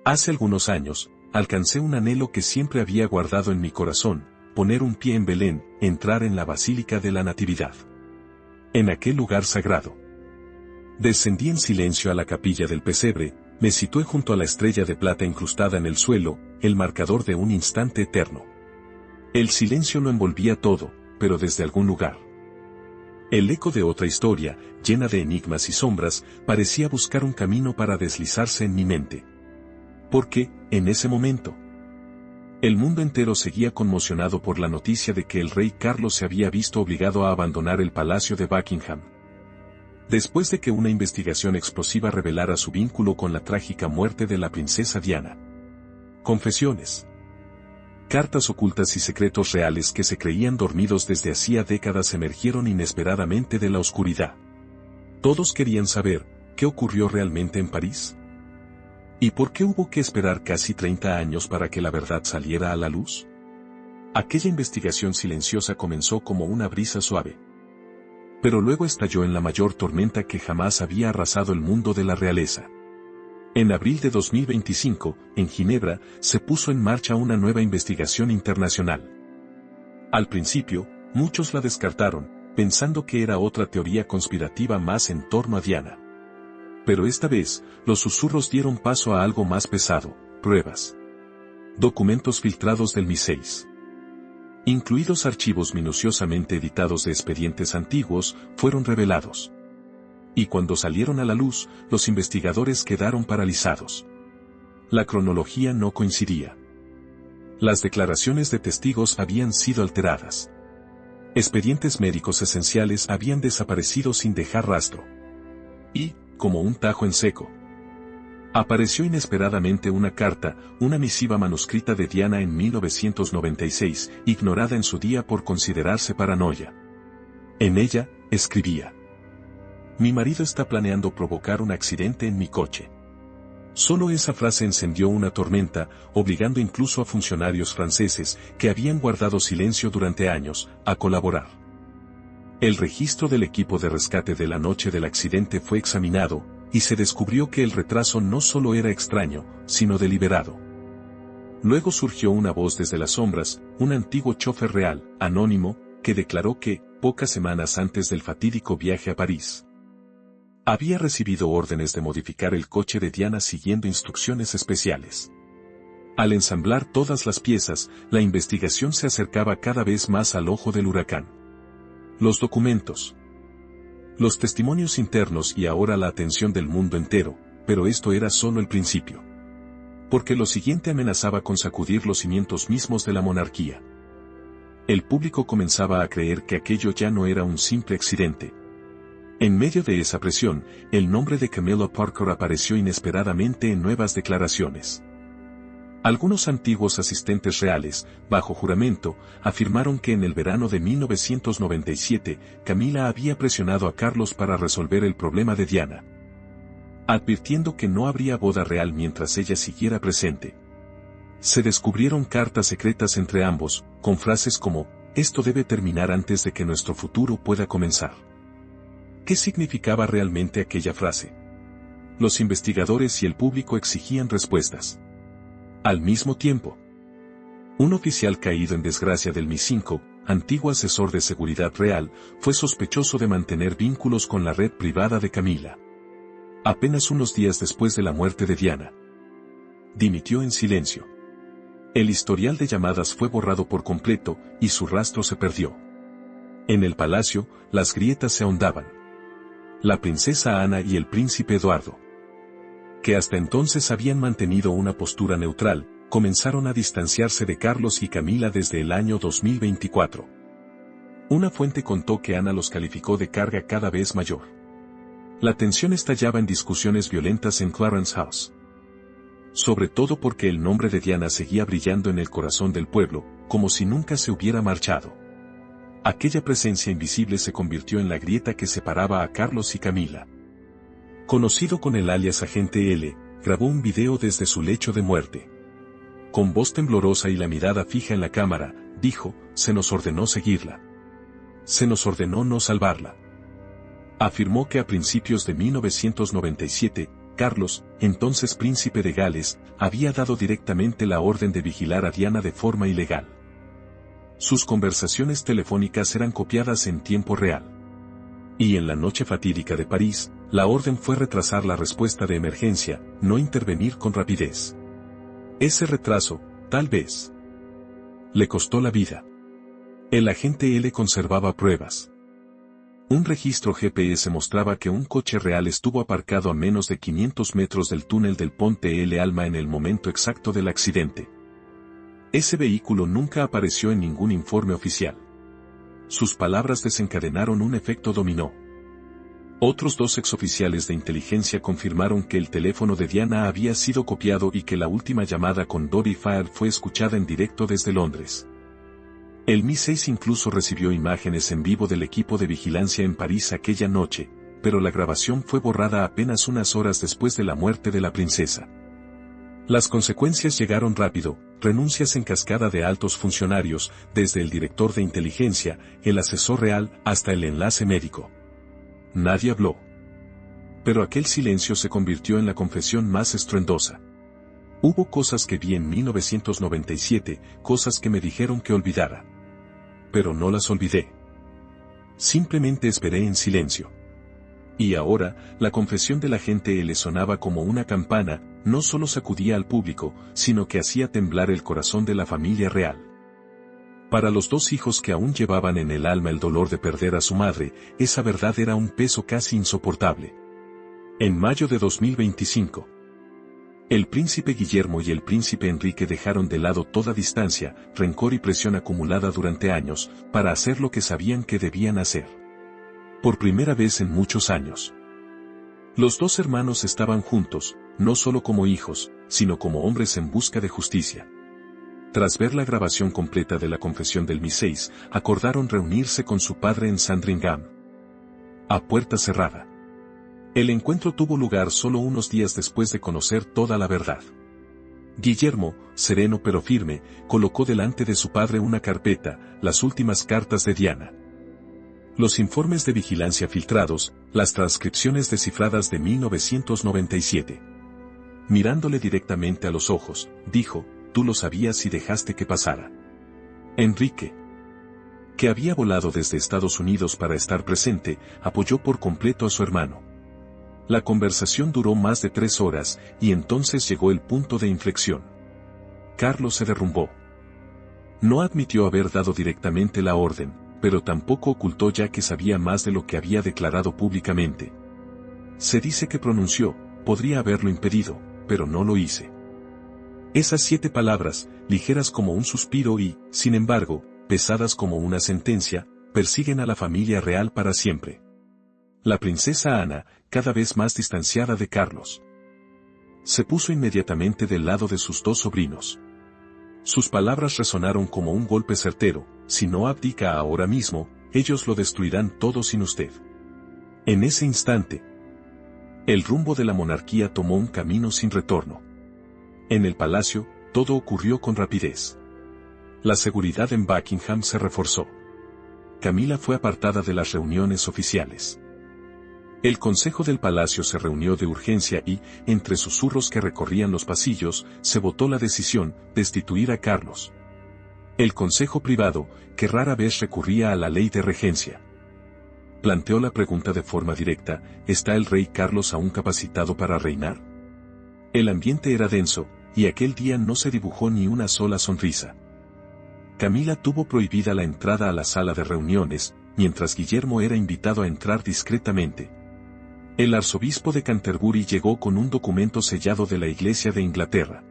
Hace algunos años, alcancé un anhelo que siempre había guardado en mi corazón, poner un pie en Belén, entrar en la Basílica de la Natividad. En aquel lugar sagrado. Descendí en silencio a la capilla del pesebre, me situé junto a la estrella de plata incrustada en el suelo, el marcador de un instante eterno. El silencio lo envolvía todo, pero desde algún lugar. El eco de otra historia, llena de enigmas y sombras, parecía buscar un camino para deslizarse en mi mente. Porque, en ese momento, el mundo entero seguía conmocionado por la noticia de que el rey Carlos se había visto obligado a abandonar el palacio de Buckingham. Después de que una investigación explosiva revelara su vínculo con la trágica muerte de la princesa Diana. Confesiones. Cartas ocultas y secretos reales que se creían dormidos desde hacía décadas emergieron inesperadamente de la oscuridad. Todos querían saber, ¿qué ocurrió realmente en París? ¿Y por qué hubo que esperar casi 30 años para que la verdad saliera a la luz? Aquella investigación silenciosa comenzó como una brisa suave. Pero luego estalló en la mayor tormenta que jamás había arrasado el mundo de la realeza. En abril de 2025, en Ginebra, se puso en marcha una nueva investigación internacional. Al principio, muchos la descartaron, pensando que era otra teoría conspirativa más en torno a Diana. Pero esta vez, los susurros dieron paso a algo más pesado: pruebas. Documentos filtrados del MI6. Incluidos archivos minuciosamente editados de expedientes antiguos, fueron revelados. Y cuando salieron a la luz, los investigadores quedaron paralizados. La cronología no coincidía. Las declaraciones de testigos habían sido alteradas. Expedientes médicos esenciales habían desaparecido sin dejar rastro. Y, como un tajo en seco, apareció inesperadamente una carta, una misiva manuscrita de Diana en 1996, ignorada en su día por considerarse paranoia. En ella, escribía: mi marido está planeando provocar un accidente en mi coche. Solo esa frase encendió una tormenta, obligando incluso a funcionarios franceses, que habían guardado silencio durante años, a colaborar. El registro del equipo de rescate de la noche del accidente fue examinado, y se descubrió que el retraso no solo era extraño, sino deliberado. Luego surgió una voz desde las sombras, un antiguo chofer real, anónimo, que declaró que, pocas semanas antes del fatídico viaje a París, había recibido órdenes de modificar el coche de Diana siguiendo instrucciones especiales. Al ensamblar todas las piezas, la investigación se acercaba cada vez más al ojo del huracán. Los documentos, los testimonios internos y ahora la atención del mundo entero, pero esto era solo el principio. Porque lo siguiente amenazaba con sacudir los cimientos mismos de la monarquía. El público comenzaba a creer que aquello ya no era un simple accidente. En medio de esa presión, el nombre de Camilla Parker apareció inesperadamente en nuevas declaraciones. Algunos antiguos asistentes reales, bajo juramento, afirmaron que en el verano de 1997, Camilla había presionado a Carlos para resolver el problema de Diana, advirtiendo que no habría boda real mientras ella siguiera presente. Se descubrieron cartas secretas entre ambos, con frases como: esto debe terminar antes de que nuestro futuro pueda comenzar. ¿Qué significaba realmente aquella frase? Los investigadores y el público exigían respuestas. Al mismo tiempo, un oficial caído en desgracia del MI5, antiguo asesor de seguridad real, fue sospechoso de mantener vínculos con la red privada de Camilla. Apenas unos días después de la muerte de Diana, dimitió en silencio. El historial de llamadas fue borrado por completo, y su rastro se perdió. En el palacio, las grietas se ahondaban. La princesa Ana y el príncipe Eduardo, que hasta entonces habían mantenido una postura neutral, comenzaron a distanciarse de Carlos y Camilla desde el año 2024. Una fuente contó que Ana los calificó de carga cada vez mayor. La tensión estallaba en discusiones violentas en Clarence House. Sobre todo porque el nombre de Diana seguía brillando en el corazón del pueblo, como si nunca se hubiera marchado. Aquella presencia invisible se convirtió en la grieta que separaba a Carlos y Camilla. Conocido con el alias Agente L, grabó un video desde su lecho de muerte. Con voz temblorosa y la mirada fija en la cámara, dijo: se nos ordenó seguirla. Se nos ordenó no salvarla. Afirmó que a principios de 1997, Carlos, entonces príncipe de Gales, había dado directamente la orden de vigilar a Diana de forma ilegal. Sus conversaciones telefónicas eran copiadas en tiempo real. Y en la noche fatídica de París, la orden fue retrasar la respuesta de emergencia, no intervenir con rapidez. Ese retraso, tal vez, le costó la vida. El agente L conservaba pruebas. Un registro GPS mostraba que un coche real estuvo aparcado a menos de 500 metros del túnel del Ponte El Alma en el momento exacto del accidente. Ese vehículo nunca apareció en ningún informe oficial. Sus palabras desencadenaron un efecto dominó. Otros 2 exoficiales de inteligencia confirmaron que el teléfono de Diana había sido copiado y que la última llamada con Dori Fire fue escuchada en directo desde Londres. El Mi-6 incluso recibió imágenes en vivo del equipo de vigilancia en París aquella noche, pero la grabación fue borrada apenas unas horas después de la muerte de la princesa. Las consecuencias llegaron rápido, renuncias en cascada de altos funcionarios, desde el director de inteligencia, el asesor real, hasta el enlace médico. Nadie habló. Pero aquel silencio se convirtió en la confesión más estruendosa. Hubo cosas que vi en 1997, cosas que me dijeron que olvidara. Pero no las olvidé. Simplemente esperé en silencio. Y ahora, la confesión de la gente le sonaba como una campana, no solo sacudía al público, sino que hacía temblar el corazón de la familia real. Para los 2 hijos que aún llevaban en el alma el dolor de perder a su madre, esa verdad era un peso casi insoportable. En mayo de 2025, el príncipe Guillermo y el príncipe Enrique dejaron de lado toda distancia, rencor y presión acumulada durante años, para hacer lo que sabían que debían hacer. Por primera vez en muchos años. Los 2 hermanos estaban juntos, no solo como hijos, sino como hombres en busca de justicia. Tras ver la grabación completa de la confesión del Mi-6, acordaron reunirse con su padre en Sandringham. A puerta cerrada. El encuentro tuvo lugar solo unos días después de conocer toda la verdad. Guillermo, sereno pero firme, colocó delante de su padre una carpeta, las últimas cartas de Diana. Los informes de vigilancia filtrados, las transcripciones descifradas de 1997. Mirándole directamente a los ojos, dijo, tú lo sabías y dejaste que pasara. Enrique, que había volado desde Estados Unidos para estar presente, apoyó por completo a su hermano. La conversación duró más de 3 horas, y entonces llegó el punto de inflexión. Carlos se derrumbó. No admitió haber dado directamente la orden, pero tampoco ocultó ya que sabía más de lo que había declarado públicamente. Se dice que pronunció, podría haberlo impedido, pero no lo hice. Esas 7 palabras, ligeras como un suspiro y, sin embargo, pesadas como una sentencia, persiguen a la familia real para siempre. La princesa Ana, cada vez más distanciada de Carlos, se puso inmediatamente del lado de sus 2 sobrinos. Sus palabras resonaron como un golpe certero, si no abdica ahora mismo, ellos lo destruirán todo sin usted. En ese instante, el rumbo de la monarquía tomó un camino sin retorno. En el palacio, todo ocurrió con rapidez. La seguridad en Buckingham se reforzó. Camila fue apartada de las reuniones oficiales. El consejo del palacio se reunió de urgencia y, entre susurros que recorrían los pasillos, se votó la decisión, destituir a Carlos. El consejo privado, que rara vez recurría a la ley de regencia, planteó la pregunta de forma directa, ¿está el rey Carlos aún capacitado para reinar? El ambiente era denso, y aquel día no se dibujó ni una sola sonrisa. Camila tuvo prohibida la entrada a la sala de reuniones, mientras Guillermo era invitado a entrar discretamente. El arzobispo de Canterbury llegó con un documento sellado de la Iglesia de Inglaterra.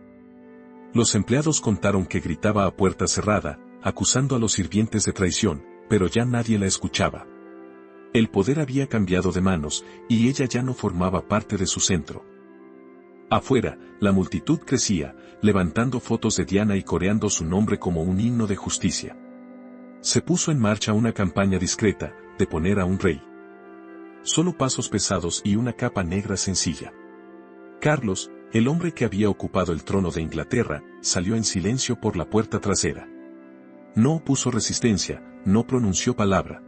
Los empleados contaron que gritaba a puerta cerrada, acusando a los sirvientes de traición, pero ya nadie la escuchaba. El poder había cambiado de manos, y ella ya no formaba parte de su centro. Afuera, la multitud crecía, levantando fotos de Diana y coreando su nombre como un himno de justicia. Se puso en marcha una campaña discreta, de poner a un rey. Solo pasos pesados y una capa negra sencilla. Carlos, el hombre que había ocupado el trono de Inglaterra, salió en silencio por la puerta trasera. No opuso resistencia, no pronunció palabra.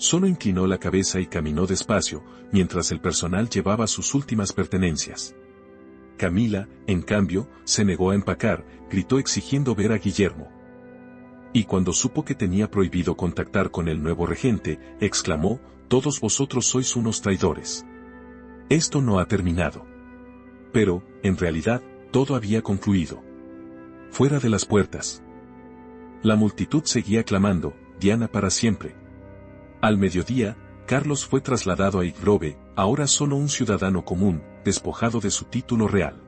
Solo inclinó la cabeza y caminó despacio, mientras el personal llevaba sus últimas pertenencias. Camila, en cambio, se negó a empacar, gritó exigiendo ver a Guillermo. Y cuando supo que tenía prohibido contactar con el nuevo regente, exclamó: «Todos vosotros sois unos traidores. Esto no ha terminado». Pero, en realidad, todo había concluido. Fuera de las puertas. La multitud seguía clamando: «Diana para siempre». Al mediodía, Carlos fue trasladado a Highgrove, ahora solo un ciudadano común, despojado de su título real.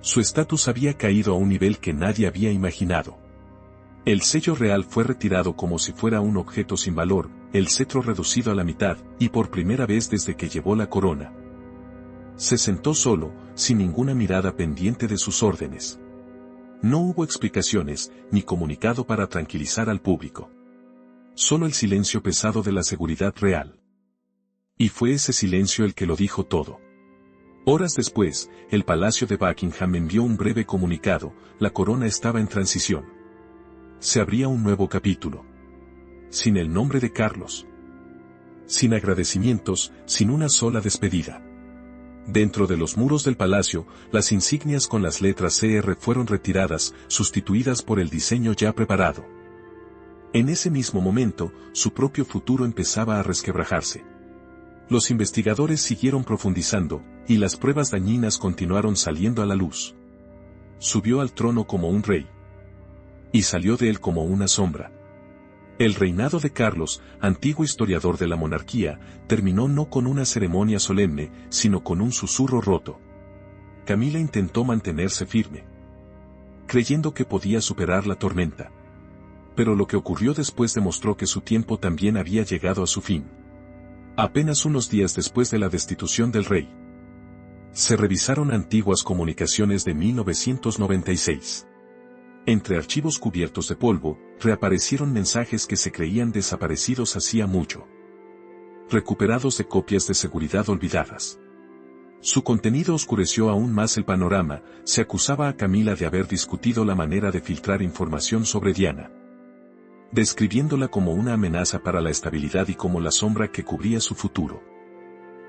Su estatus había caído a un nivel que nadie había imaginado. El sello real fue retirado como si fuera un objeto sin valor, el cetro reducido a la mitad, y por primera vez desde que llevó la corona. Se sentó solo, sin ninguna mirada pendiente de sus órdenes. No hubo explicaciones, ni comunicado para tranquilizar al público. Solo el silencio pesado de la seguridad real. Y fue ese silencio el que lo dijo todo. Horas después, el Palacio de Buckingham envió un breve comunicado: la corona estaba en transición. Se abría un nuevo capítulo. Sin el nombre de Carlos. Sin agradecimientos, sin una sola despedida. Dentro de los muros del palacio, las insignias con las letras CR fueron retiradas, sustituidas por el diseño ya preparado. En ese mismo momento, su propio futuro empezaba a resquebrajarse. Los investigadores siguieron profundizando, y las pruebas dañinas continuaron saliendo a la luz. Subió al trono como un rey. Y salió de él como una sombra. El reinado de Carlos, antiguo historiador de la monarquía, terminó no con una ceremonia solemne, sino con un susurro roto. Camila intentó mantenerse firme, creyendo que podía superar la tormenta. Pero lo que ocurrió después demostró que su tiempo también había llegado a su fin. Apenas unos días después de la destitución del rey, se revisaron antiguas comunicaciones de 1996. Entre archivos cubiertos de polvo, reaparecieron mensajes que se creían desaparecidos hacía mucho. Recuperados de copias de seguridad olvidadas. Su contenido oscureció aún más el panorama. Se acusaba a Camila de haber discutido la manera de filtrar información sobre Diana, describiéndola como una amenaza para la estabilidad y como la sombra que cubría su futuro.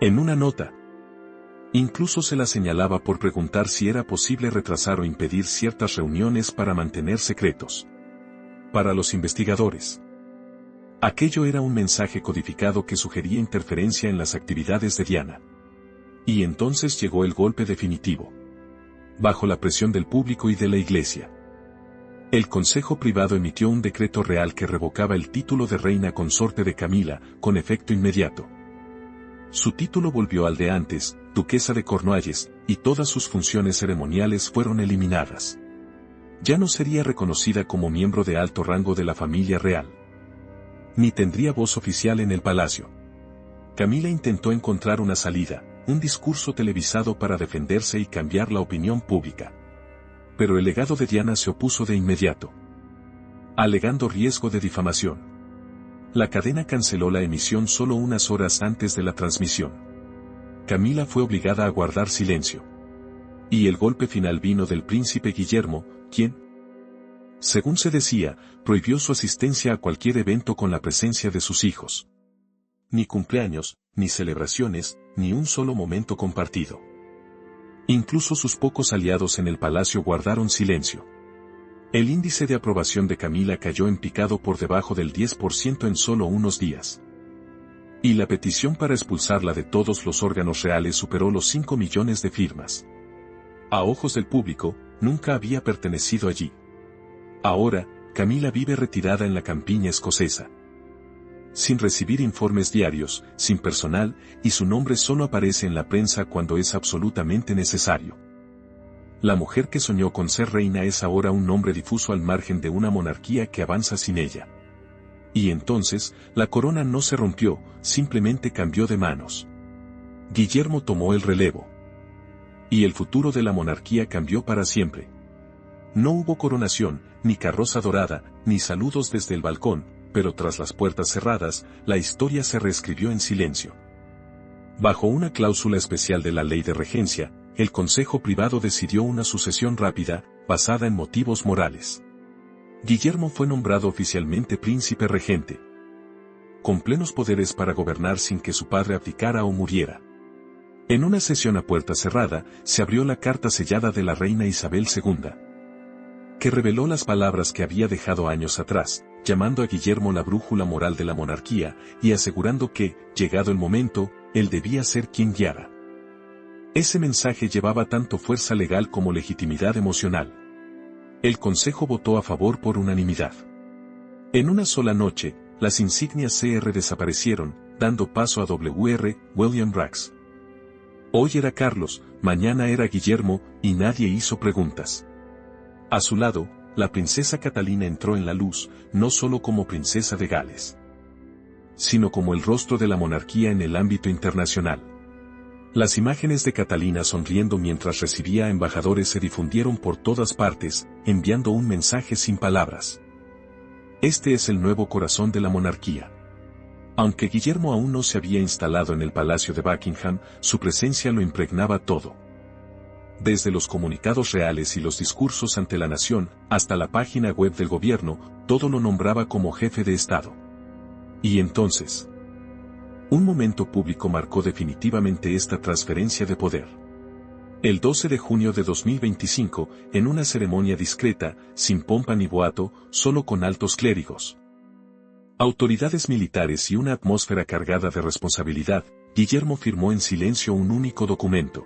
En una nota, incluso se la señalaba por preguntar si era posible retrasar o impedir ciertas reuniones para mantener secretos. Para los investigadores, aquello era un mensaje codificado que sugería interferencia en las actividades de Diana. Y entonces llegó el golpe definitivo. Bajo la presión del público y de la Iglesia, el Consejo Privado emitió un decreto real que revocaba el título de reina consorte de Camila, con efecto inmediato. Su título volvió al de antes, duquesa de Cornualles, y todas sus funciones ceremoniales fueron eliminadas. Ya no sería reconocida como miembro de alto rango de la familia real. Ni tendría voz oficial en el palacio. Camila intentó encontrar una salida, un discurso televisado para defenderse y cambiar la opinión pública. Pero el legado de Diana se opuso de inmediato, alegando riesgo de difamación. La cadena canceló la emisión solo unas horas antes de la transmisión. Camila fue obligada a guardar silencio. Y el golpe final vino del príncipe Guillermo, quien, según se decía, prohibió su asistencia a cualquier evento con la presencia de sus hijos. Ni cumpleaños, ni celebraciones, ni un solo momento compartido. Incluso sus pocos aliados en el palacio guardaron silencio. El índice de aprobación de Camila cayó en picado por debajo del 10% en solo unos días. Y la petición para expulsarla de todos los órganos reales superó los 5 millones de firmas. A ojos del público, nunca había pertenecido allí. Ahora, Camila vive retirada en la campiña escocesa, sin recibir informes diarios, sin personal, y su nombre solo aparece en la prensa cuando es absolutamente necesario. La mujer que soñó con ser reina es ahora un nombre difuso al margen de una monarquía que avanza sin ella. Y entonces, la corona no se rompió, simplemente cambió de manos. Guillermo tomó el relevo. Y el futuro de la monarquía cambió para siempre. No hubo coronación, ni carroza dorada, ni saludos desde el balcón, pero tras las puertas cerradas, la historia se reescribió en silencio. Bajo una cláusula especial de la ley de regencia, el Consejo Privado decidió una sucesión rápida, basada en motivos morales. Guillermo fue nombrado oficialmente príncipe regente. con plenos poderes para gobernar sin que su padre abdicara o muriera. En una sesión a puerta cerrada, se abrió la carta sellada de la reina Isabel II, que reveló las palabras que había dejado años atrás, llamando a Guillermo la brújula moral de la monarquía, y asegurando que, llegado el momento, él debía ser quien guiara. Ese mensaje llevaba tanto fuerza legal como legitimidad emocional. El Consejo votó a favor por unanimidad. En una sola noche, las insignias CR desaparecieron, dando paso a WR, William Braggs. Hoy era Carlos, mañana era Guillermo, y nadie hizo preguntas. A su lado, la princesa Catalina entró en la luz, no solo como princesa de Gales, sino como el rostro de la monarquía en el ámbito internacional. Las imágenes de Catalina sonriendo mientras recibía a embajadores se difundieron por todas partes, enviando un mensaje sin palabras. Este es el nuevo corazón de la monarquía. Aunque Guillermo aún no se había instalado en el Palacio de Buckingham, su presencia lo impregnaba todo. Desde los comunicados reales y los discursos ante la nación, hasta la página web del gobierno, todo lo nombraba como jefe de Estado. Y entonces, un momento público marcó definitivamente esta transferencia de poder. El 12 de junio de 2025, en una ceremonia discreta, sin pompa ni boato, solo con altos clérigos, autoridades militares y una atmósfera cargada de responsabilidad, Guillermo firmó en silencio un único documento.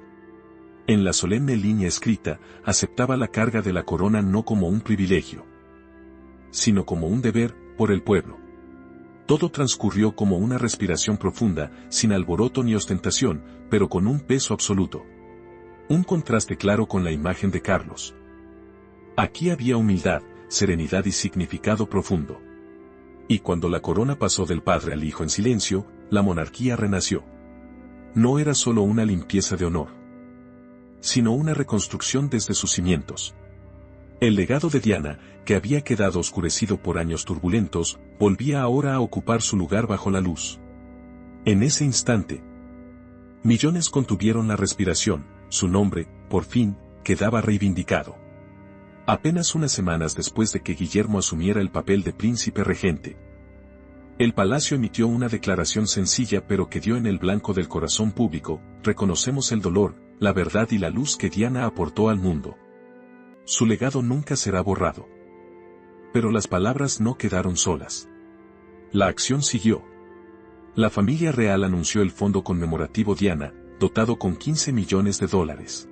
En la solemne línea escrita, aceptaba la carga de la corona no como un privilegio, sino como un deber, por el pueblo. Todo transcurrió como una respiración profunda, sin alboroto ni ostentación, pero con un peso absoluto. Un contraste claro con la imagen de Carlos. Aquí había humildad, serenidad y significado profundo. Y cuando la corona pasó del padre al hijo en silencio, la monarquía renació. No era solo una limpieza de honor, sino una reconstrucción desde sus cimientos. El legado de Diana, que había quedado oscurecido por años turbulentos, volvía ahora a ocupar su lugar bajo la luz. En ese instante, millones contuvieron la respiración, su nombre, por fin, quedaba reivindicado. Apenas unas semanas después de que Guillermo asumiera el papel de príncipe regente, el palacio emitió una declaración sencilla pero que dio en el blanco del corazón público: reconocemos el dolor, la verdad y la luz que Diana aportó al mundo. Su legado nunca será borrado. Pero las palabras no quedaron solas. La acción siguió. La familia real anunció el fondo conmemorativo Diana, dotado con $15 millones,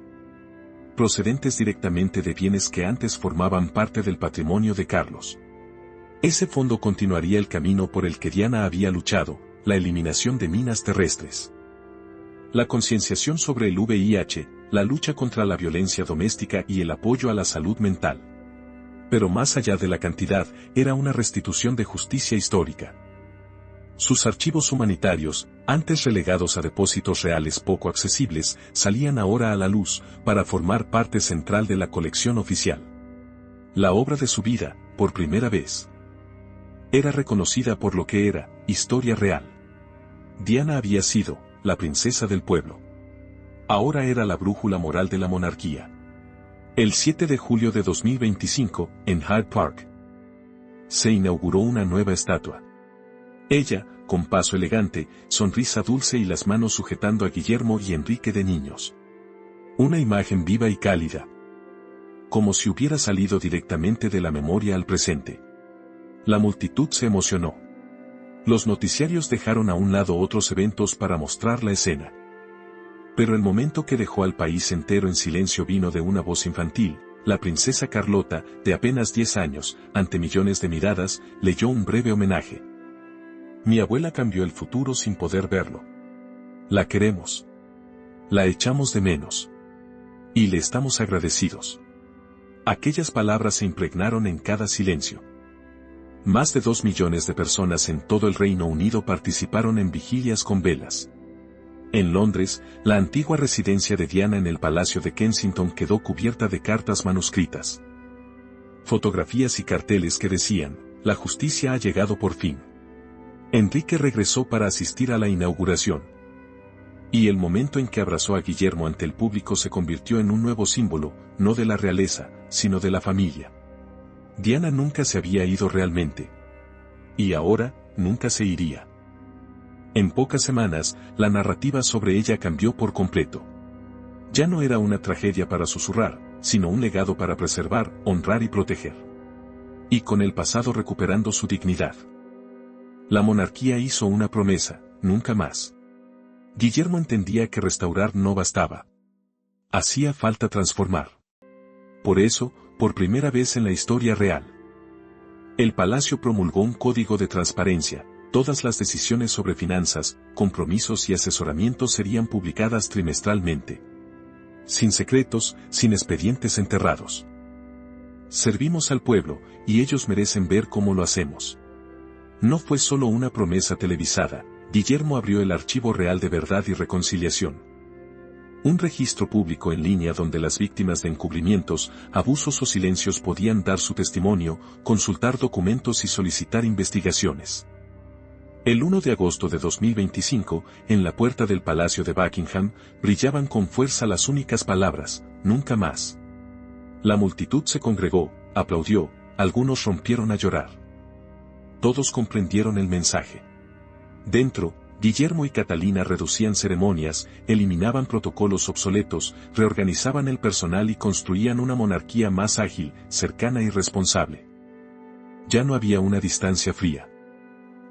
procedentes directamente de bienes que antes formaban parte del patrimonio de Carlos. Ese fondo continuaría el camino por el que Diana había luchado, la eliminación de minas terrestres, la concienciación sobre el VIH, la lucha contra la violencia doméstica y el apoyo a la salud mental. Pero más allá de la cantidad, era una restitución de justicia histórica. Sus archivos humanitarios, antes relegados a depósitos reales poco accesibles, salían ahora a la luz, para formar parte central de la colección oficial. La obra de su vida, por primera vez, era reconocida por lo que era, historia real. Diana había sido la princesa del pueblo. Ahora era la brújula moral de la monarquía. El 7 de julio de 2025, en Hyde Park, se inauguró una nueva estatua. Ella, con paso elegante, sonrisa dulce y las manos sujetando a Guillermo y Enrique de niños. Una imagen viva y cálida, como si hubiera salido directamente de la memoria al presente. La multitud se emocionó. Los noticiarios dejaron a un lado otros eventos para mostrar la escena. Pero el momento que dejó al país entero en silencio vino de una voz infantil. La princesa Carlota, de apenas 10 años, ante millones de miradas, leyó un breve homenaje. Mi abuela cambió el futuro sin poder verlo. La queremos. La echamos de menos. Y le estamos agradecidos. Aquellas palabras se impregnaron en cada silencio. Más de 2 millones de personas en todo el Reino Unido participaron en vigilias con velas. En Londres, la antigua residencia de Diana en el Palacio de Kensington quedó cubierta de cartas manuscritas, fotografías y carteles que decían: la justicia ha llegado por fin. Enrique regresó para asistir a la inauguración. Y el momento en que abrazó a Guillermo ante el público se convirtió en un nuevo símbolo, no de la realeza, sino de la familia. Diana nunca se había ido realmente. Y ahora, nunca se iría. En pocas semanas, la narrativa sobre ella cambió por completo. Ya no era una tragedia para susurrar, sino un legado para preservar, honrar y proteger. Y con el pasado recuperando su dignidad. La monarquía hizo una promesa: nunca más. Guillermo entendía que restaurar no bastaba. Hacía falta transformar. Por eso, por primera vez en la historia real, el palacio promulgó un código de transparencia. Todas las decisiones sobre finanzas, compromisos y asesoramientos serían publicadas trimestralmente. Sin secretos, sin expedientes enterrados. Servimos al pueblo, y ellos merecen ver cómo lo hacemos. No fue solo una promesa televisada. Guillermo abrió el Archivo Real de Verdad y Reconciliación. Un registro público en línea donde las víctimas de encubrimientos, abusos o silencios podían dar su testimonio, consultar documentos y solicitar investigaciones. El 1 de agosto de 2025, en la puerta del Palacio de Buckingham, brillaban con fuerza las únicas palabras: nunca más. La multitud se congregó, aplaudió, algunos rompieron a llorar. Todos comprendieron el mensaje. Dentro, Guillermo y Catalina reducían ceremonias, eliminaban protocolos obsoletos, reorganizaban el personal y construían una monarquía más ágil, cercana y responsable. Ya no había una distancia fría.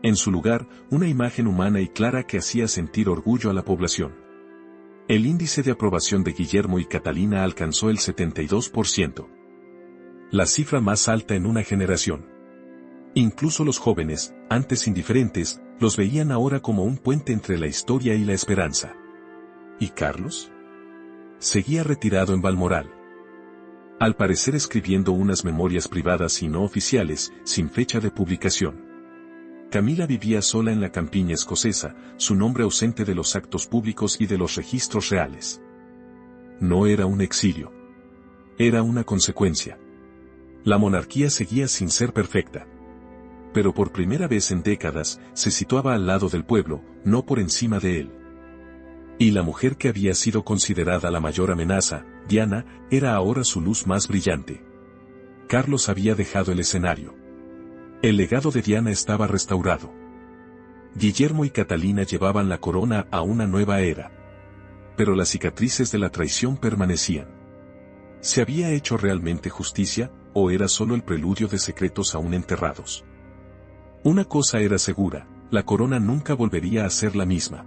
En su lugar, una imagen humana y clara que hacía sentir orgullo a la población. El índice de aprobación de Guillermo y Catalina alcanzó el 72%. La cifra más alta en una generación. Incluso los jóvenes, antes indiferentes, los veían ahora como un puente entre la historia y la esperanza. ¿Y Carlos? Seguía retirado en Balmoral. Al parecer escribiendo unas memorias privadas y no oficiales, sin fecha de publicación. Camila vivía sola en la campiña escocesa, su nombre ausente de los actos públicos y de los registros reales. No era un exilio. Era una consecuencia. La monarquía seguía sin ser perfecta. Pero por primera vez en décadas, se situaba al lado del pueblo, no por encima de él. Y la mujer que había sido considerada la mayor amenaza, Diana, era ahora su luz más brillante. Carlos había dejado el escenario. El legado de Diana estaba restaurado. Guillermo y Catalina llevaban la corona a una nueva era. Pero las cicatrices de la traición permanecían. ¿Se había hecho realmente justicia, o era solo el preludio de secretos aún enterrados? Una cosa era segura: la corona nunca volvería a ser la misma.